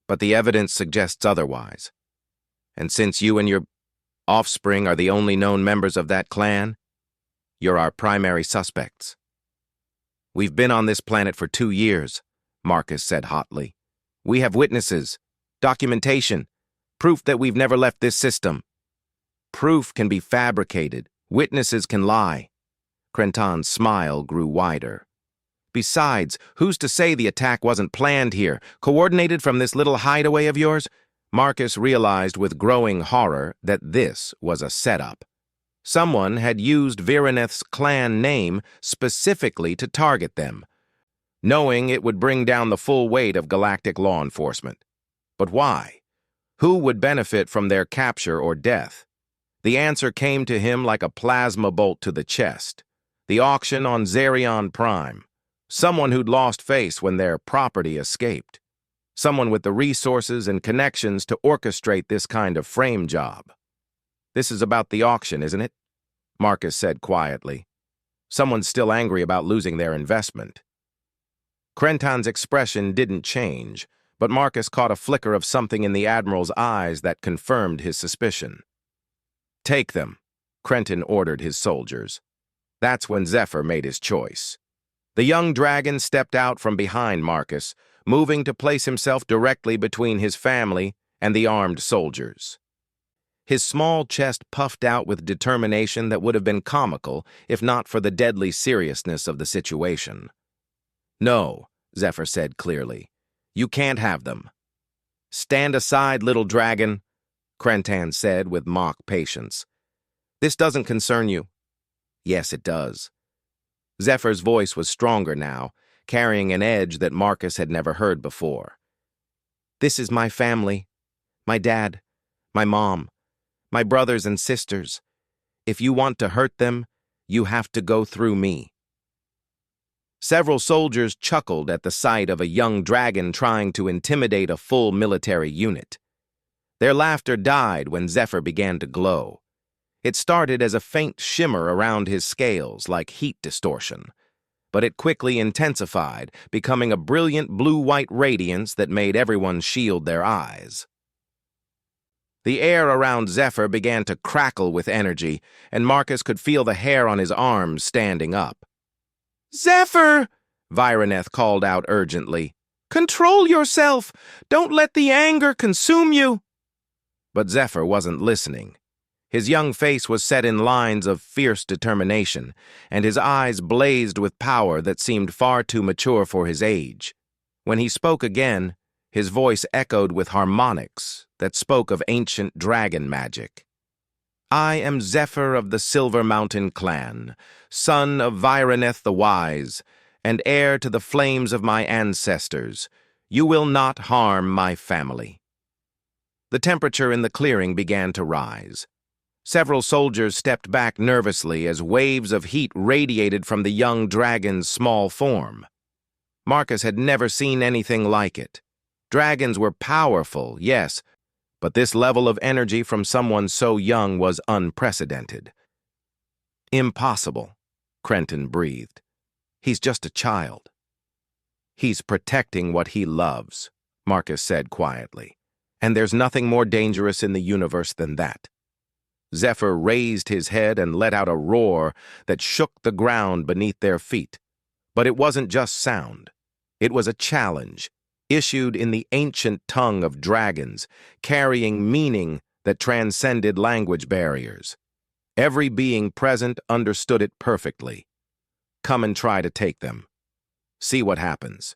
[SPEAKER 1] "But the evidence suggests otherwise. And since you and your offspring are the only known members of that clan, you're our primary suspects." "We've been on this planet for 2 years," Marcus said hotly. "We have witnesses, documentation, proof that we've never left this system." "Proof can be fabricated. Witnesses can lie." Krenton's smile grew wider. "Besides, who's to say the attack wasn't planned here, coordinated from this little hideaway of yours?" Marcus realized with growing horror that this was a setup. Someone had used Vireneth's clan name specifically to target them, knowing it would bring down the full weight of galactic law enforcement. But why? Who would benefit from their capture or death? The answer came to him like a plasma bolt to the chest. The auction on Zerion Prime. Someone who'd lost face when their property escaped. Someone with the resources and connections to orchestrate this kind of frame job. "This is about the auction, isn't it?" Marcus said quietly. "Someone's still angry about losing their investment." Krenton's expression didn't change, but Marcus caught a flicker of something in the Admiral's eyes that confirmed his suspicion. "Take them," Krenton ordered his soldiers. That's when Zephyr made his choice. The young dragon stepped out from behind Marcus, moving to place himself directly between his family and the armed soldiers. His small chest puffed out with determination that would have been comical if not for the deadly seriousness of the situation. "No," Zephyr said clearly. "You can't have them." "Stand aside, little dragon," Krenton said with mock patience. "This doesn't concern you." "Yes, it does." Zephyr's voice was stronger now, carrying an edge that Marcus had never heard before. "This is my family. My dad, my mom, my brothers and sisters. If you want to hurt them, you have to go through me." Several soldiers chuckled at the sight of a young dragon trying to intimidate a full military unit. Their laughter died when Zephyr began to glow. It started as a faint shimmer around his scales, like heat distortion, but it quickly intensified, becoming a brilliant blue-white radiance that made everyone shield their eyes. The air around Zephyr began to crackle with energy, and Marcus could feel the hair on his arms standing up. "Zephyr!" Vironeth called out urgently. "Control yourself! Don't let the anger consume you!" But Zephyr wasn't listening. His young face was set in lines of fierce determination, and his eyes blazed with power that seemed far too mature for his age. When he spoke again, his voice echoed with harmonics that spoke of ancient dragon magic. "I am Zephyr of the Silver Mountain clan, son of Vironeth the Wise, and heir to the flames of my ancestors. You will not harm my family." The temperature in the clearing began to rise. Several soldiers stepped back nervously as waves of heat radiated from the young dragon's small form. Marcus had never seen anything like it. Dragons were powerful, yes, but this level of energy from someone so young was unprecedented. "Impossible," Crenton breathed. "He's just a child." "He's protecting what he loves," Marcus said quietly, "and there's nothing more dangerous in the universe than that." Zephyr raised his head and let out a roar that shook the ground beneath their feet. But it wasn't just sound. It was a challenge, issued in the ancient tongue of dragons, carrying meaning that transcended language barriers. Every being present understood it perfectly. "Come and try to take them. See what happens."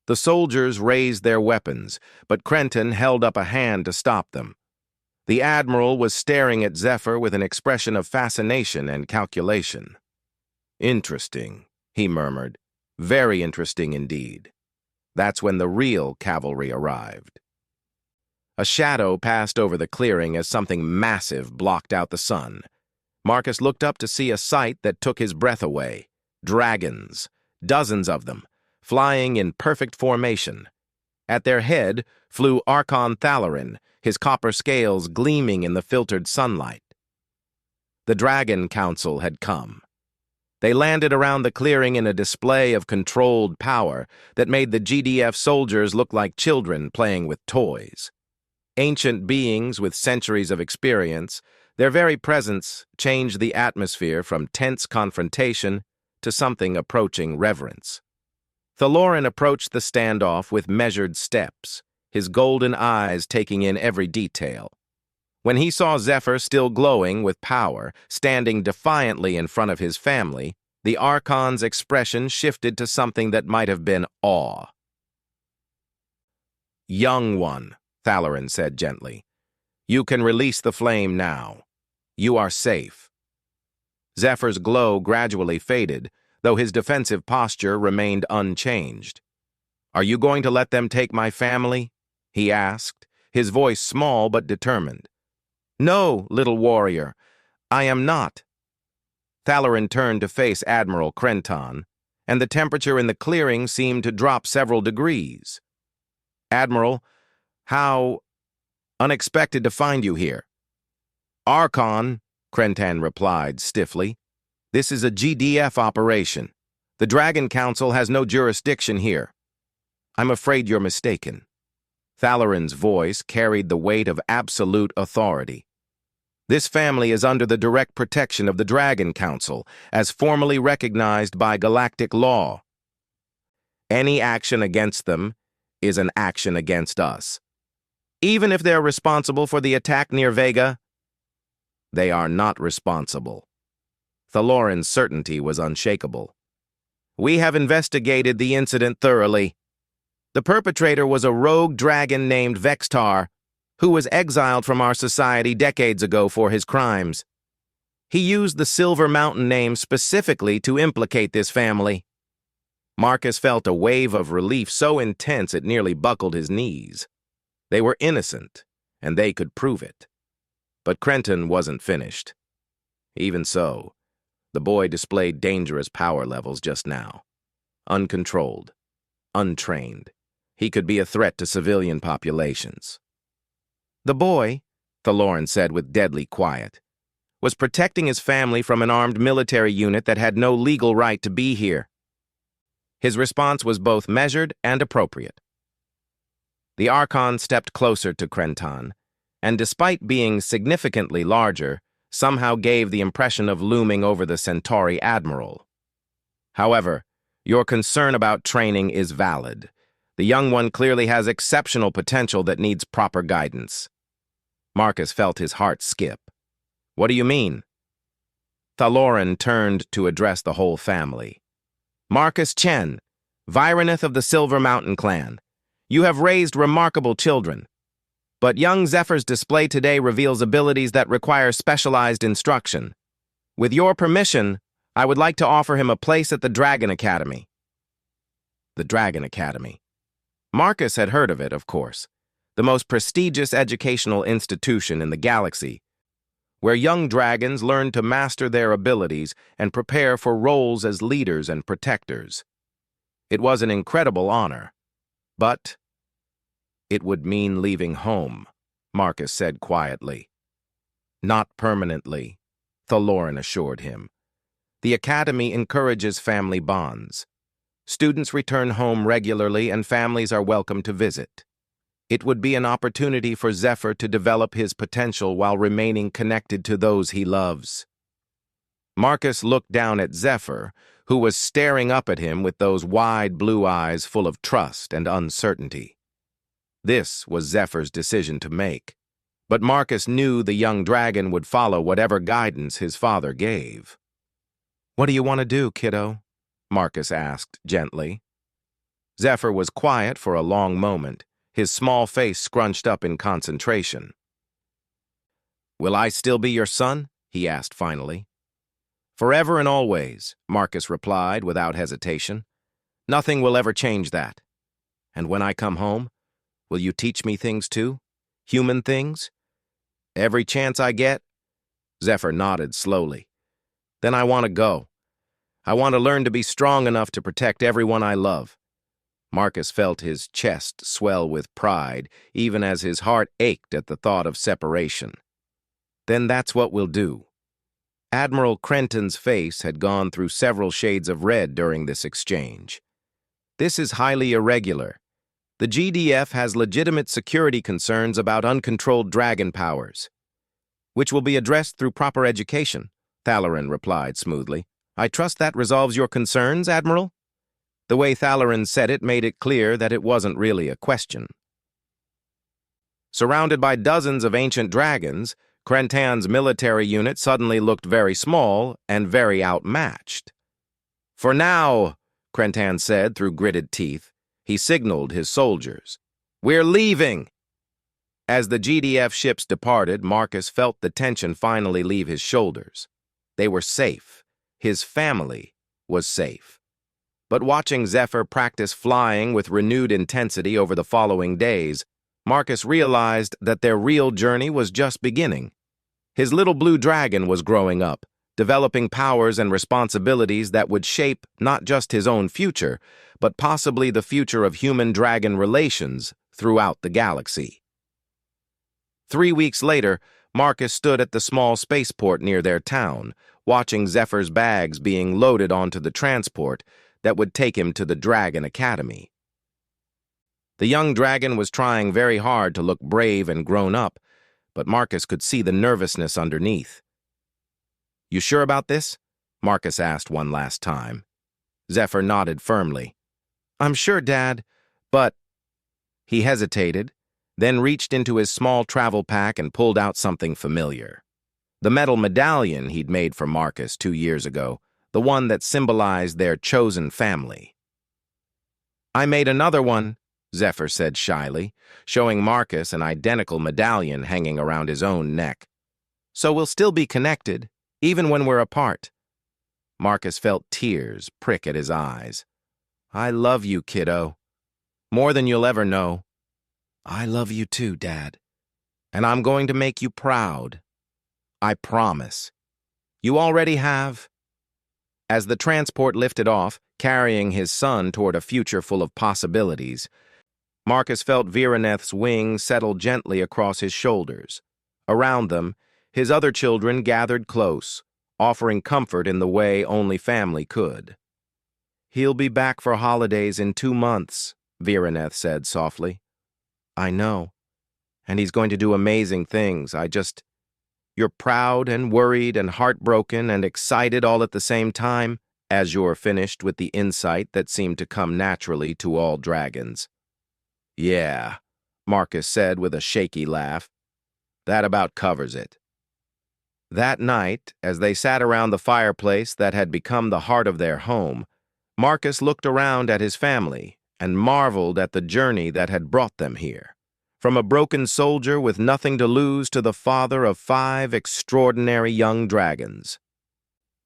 [SPEAKER 1] The soldiers raised their weapons, but Crenton held up a hand to stop them. The Admiral was staring at Zephyr with an expression of fascination and calculation. "Interesting," he murmured. "Very interesting indeed." That's when the real cavalry arrived. A shadow passed over the clearing as something massive blocked out the sun. Marcus looked up to see a sight that took his breath away. Dragons, dozens of them, flying in perfect formation. At their head flew Archon Thalarin, his copper scales gleaming in the filtered sunlight. The Dragon Council had come. They landed around the clearing in a display of controlled power that made the GDF soldiers look like children playing with toys. Ancient beings with centuries of experience, their very presence changed the atmosphere from tense confrontation to something approaching reverence. Thalorin approached the standoff with measured steps, his golden eyes taking in every detail. When he saw Zephyr still glowing with power, standing defiantly in front of his family, the Archon's expression shifted to something that might have been awe. "Young one," Thalorin said gently, "you can release the flame now. You are safe." Zephyr's glow gradually faded, though his defensive posture remained unchanged. "Are you going to let them take my family?" he asked, his voice small but determined. "No, little warrior, I am not." Thalorin turned to face Admiral Crenton, and the temperature in the clearing seemed to drop several degrees. "Admiral, how unexpected to find you here." "Archon," Crenton replied stiffly. "This is a GDF operation. The Dragon Council has no jurisdiction here." "I'm afraid you're mistaken." Thalorin's voice carried the weight of absolute authority. "This family is under the direct protection of the Dragon Council, as formally recognized by galactic law. Any action against them is an action against us. Even if they're responsible for the attack near Vega, they are not responsible." Thalorin's certainty was unshakable. "We have investigated the incident thoroughly. The perpetrator was a rogue dragon named Vextar, who was exiled from our society decades ago for his crimes. He used the Silver Mountain name specifically to implicate this family." Marcus felt a wave of relief so intense it nearly buckled his knees. They were innocent, and they could prove it. But Crenton wasn't finished. Even so, the boy displayed dangerous power levels just now. Uncontrolled, untrained. He could be a threat to civilian populations. "The boy," Thalorin said with deadly quiet, was protecting his family from an armed military unit that had no legal right to be here. His response was both measured and appropriate. The Archon stepped closer to Crentan, and despite being significantly larger, somehow gave the impression of looming over the Centauri admiral. However, your concern about training is valid. The young one clearly has exceptional potential that needs proper guidance. Marcus felt his heart skip. What do you mean? Thaloran turned to address the whole family. Marcus Chen, Vironeth of the Silver Mountain clan. You have raised remarkable children. But young Zephyr's display today reveals abilities that require specialized instruction. With your permission, I would like to offer him a place at the Dragon Academy. The Dragon Academy. Marcus had heard of it, of course. The most prestigious educational institution in the galaxy, where young dragons learn to master their abilities and prepare for roles as leaders and protectors. It was an incredible honor. But it would mean leaving home, Marcus said quietly. Not permanently, Thaloran assured him. The academy encourages family bonds. Students return home regularly and families are welcome to visit. It would be an opportunity for Zephyr to develop his potential while remaining connected to those he loves. Marcus looked down at Zephyr, who was staring up at him with those wide blue eyes full of trust and uncertainty. This was Zephyr's decision to make, but Marcus knew the young dragon would follow whatever guidance his father gave. "What do you want to do, kiddo?" Marcus asked gently. Zephyr was quiet for a long moment, his small face scrunched up in concentration. "Will I still be your son?" he asked finally. "Forever and always," Marcus replied without hesitation. "Nothing will ever change that. And when I come home, will you teach me things too? Human things? Every chance I get?" Zephyr nodded slowly. "Then I want to go. I want to learn to be strong enough to protect everyone I love." Marcus felt his chest swell with pride, even as his heart ached at the thought of separation. "Then that's what we'll do." Admiral Crenton's face had gone through several shades of red during this exchange. "This is highly irregular. The GDF has legitimate security concerns about uncontrolled dragon powers, which will be addressed through proper education," Thaloran replied smoothly. "I trust that resolves your concerns, Admiral?" The way Thaloran said it made it clear that it wasn't really a question. Surrounded by dozens of ancient dragons, Crentan's military unit suddenly looked very small and very outmatched. "For now," Crentan said through gritted teeth. He signaled his soldiers. "We're leaving!" As the GDF ships departed, Marcus felt the tension finally leave his shoulders. They were safe. His family was safe. But watching Zephyr practice flying with renewed intensity over the following days, Marcus realized that their real journey was just beginning. His little blue dragon was growing up, developing powers and responsibilities that would shape not just his own future, but possibly the future of human-dragon relations throughout the galaxy. 3 weeks later, Marcus stood at the small spaceport near their town, watching Zephyr's bags being loaded onto the transport that would take him to the Dragon Academy. The young dragon was trying very hard to look brave and grown up, but Marcus could see the nervousness underneath. "You sure about this?" Marcus asked one last time. Zephyr nodded firmly. "I'm sure, Dad, but—" He hesitated, then reached into his small travel pack and pulled out something familiar. The metal medallion he'd made for Marcus 2 years ago, the one that symbolized their chosen family. "I made another one," Zephyr said shyly, showing Marcus an identical medallion hanging around his own neck. "So we'll still be connected, even when we're apart." Marcus felt tears prick at his eyes. "I love you, kiddo. More than you'll ever know." "I love you too, Dad. And I'm going to make you proud. I promise. You already have." As the transport lifted off, carrying his son toward a future full of possibilities, Marcus felt Vironeth's wings settle gently across his shoulders. Around them, his other children gathered close, offering comfort in the way only family could. "He'll be back for holidays in 2 months," Vireneth said softly. "I know. And he's going to do amazing things. You're proud and worried and heartbroken and excited all at the same time," Azure finished with the insight that seemed to come naturally to all dragons. "Yeah," Marcus said with a shaky laugh. "That about covers it." That night, as they sat around the fireplace that had become the heart of their home, Marcus looked around at his family and marveled at the journey that had brought them here. From a broken soldier with nothing to lose to the father of 5 extraordinary young dragons.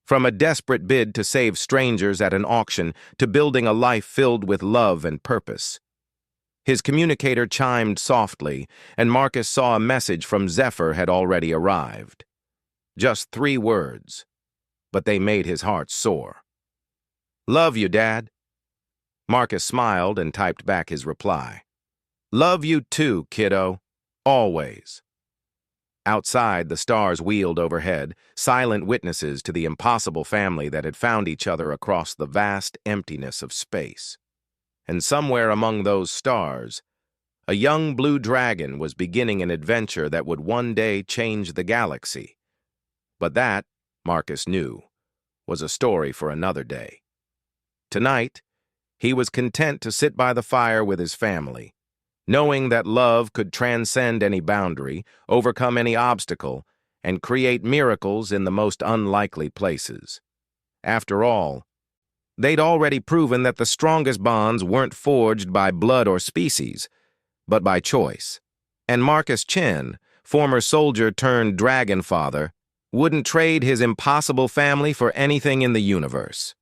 [SPEAKER 1] From a desperate bid to save strangers at an auction to building a life filled with love and purpose. His communicator chimed softly, and Marcus saw a message from Zephyr had already arrived. Just 3 words, but they made his heart soar. "Love you, Dad." Marcus smiled and typed back his reply. "Love you too, kiddo. Always." Outside, the stars wheeled overhead, silent witnesses to the impossible family that had found each other across the vast emptiness of space. And somewhere among those stars, a young blue dragon was beginning an adventure that would one day change the galaxy. But that, Marcus knew, was a story for another day. Tonight, he was content to sit by the fire with his family, knowing that love could transcend any boundary, overcome any obstacle, and create miracles in the most unlikely places. After all, they'd already proven that the strongest bonds weren't forged by blood or species, but by choice. And Marcus Chen, former soldier turned dragon father, wouldn't trade his impossible family for anything in the universe.